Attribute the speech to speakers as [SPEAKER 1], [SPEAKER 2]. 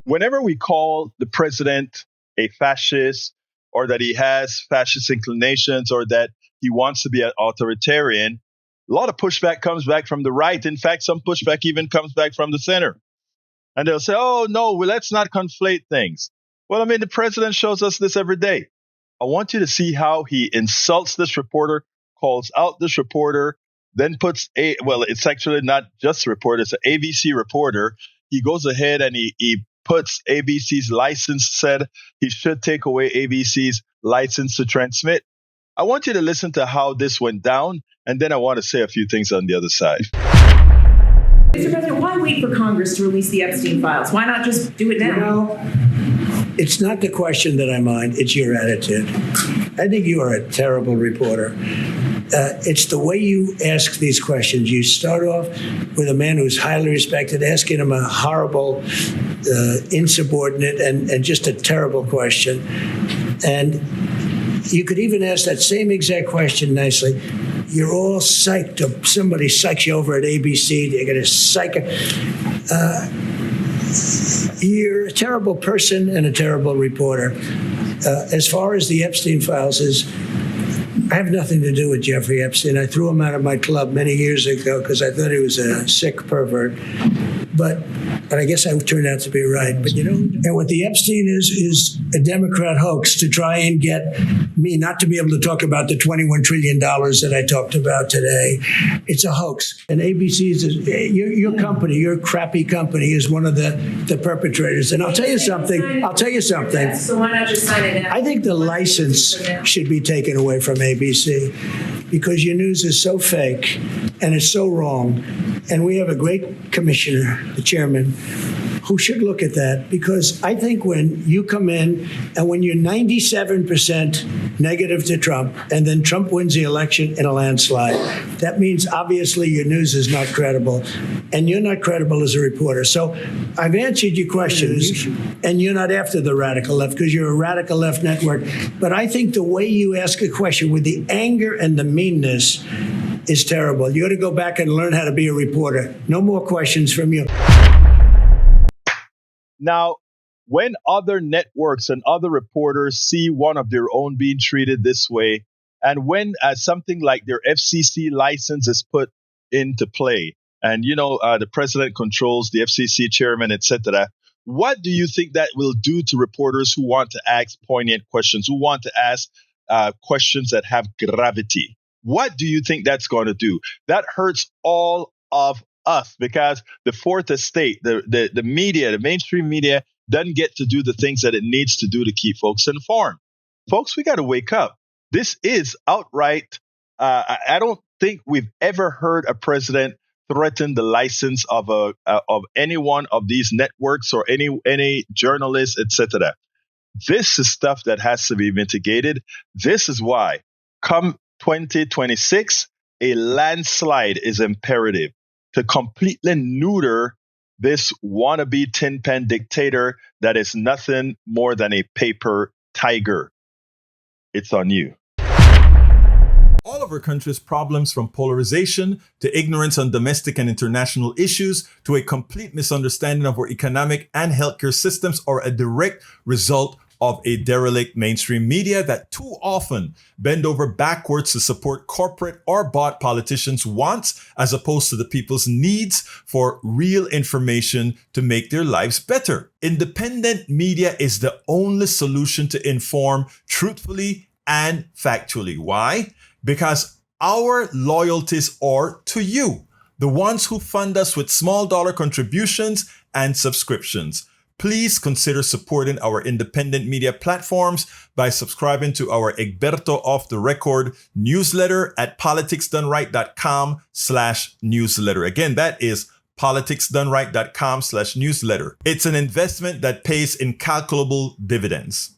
[SPEAKER 1] Whenever we call the president a fascist, or that he has fascist inclinations, or that he wants to be an authoritarian, a lot of pushback comes back from the right. In fact, some pushback even comes back from the center. And they'll say, oh, no, well, let's not conflate things. Well, I mean, the president shows us this every day. I want you to see how he insults this reporter, calls out this reporter, then puts it's actually not just a reporter, it's an ABC reporter. He goes ahead and he puts ABC's license, said he should take away ABC's license to transmit. I want you to listen to how this went down, and then I want to say a few things on the other side.
[SPEAKER 2] Mr. President, why wait for Congress to release the Epstein files? Why not just do it now?
[SPEAKER 3] It's not the question that I mind, it's your attitude. I think you are a terrible reporter. It's the way you ask these questions. You start off with a man who's highly respected, asking him a horrible, insubordinate, and just a terrible question. And you could even ask that same exact question nicely. You're all psyched up. Somebody psychs you over at ABC. They're going to psych it. You're a terrible person and a terrible reporter. As far as the Epstein files I have nothing to do with Jeffrey Epstein. I threw him out of my club many years ago because I thought he was a sick pervert. But I guess I turned out to be right. But, and what the Epstein is a Democrat hoax to try and get me not to be able to talk about the $21 trillion that I talked about today. It's a hoax. And ABC's, your company, your crappy company is one of the perpetrators. And I'll tell you something.
[SPEAKER 2] So why not just sign it now?
[SPEAKER 3] I think the license should be taken away from ABC because your news is so fake and it's so wrong. And we have a great commissioner, the chairman, who should look at that, because I think when you come in and when you're 97% negative to Trump and then Trump wins the election in a landslide, that means obviously your news is not credible and you're not credible as a reporter. So I've answered your questions and you're not after the radical left because you're a radical left network. But I think the way you ask a question with the anger and the meanness is terrible. You ought to go back and learn how to be a reporter. No more questions from you.
[SPEAKER 1] Now, when other networks and other reporters see one of their own being treated this way, and when something like their FCC license is put into play, and, the president controls the FCC chairman, etc., what do you think that will do to reporters who want to ask poignant questions, who want to ask questions that have gravity? What do you think that's going to do? That hurts all of us because the fourth estate, the media, the mainstream media doesn't get to do the things that it needs to do to keep folks informed. Folks, we got to wake up. This is outright. I don't think we've ever heard a president threaten the license of any one of these networks or any journalist, etc. This is stuff that has to be mitigated. This is why come 2026, a landslide is imperative to completely neuter this wannabe tin pen dictator that is nothing more than a paper tiger. It's on you.
[SPEAKER 4] All of our country's problems, from polarization to ignorance on domestic and international issues to a complete misunderstanding of our economic and healthcare systems, are a direct result of a derelict mainstream media that too often bend over backwards to support corporate or bought politicians' wants as opposed to the people's needs for real information to make their lives better. Independent media is the only solution to inform truthfully and factually. Why? Because our loyalties are to you, the ones who fund us with small dollar contributions and subscriptions. Please consider supporting our independent media platforms by subscribing to our Egberto Off the Record newsletter at politicsdoneright.com/newsletter. Again, that is politicsdoneright.com/newsletter. It's an investment that pays incalculable dividends.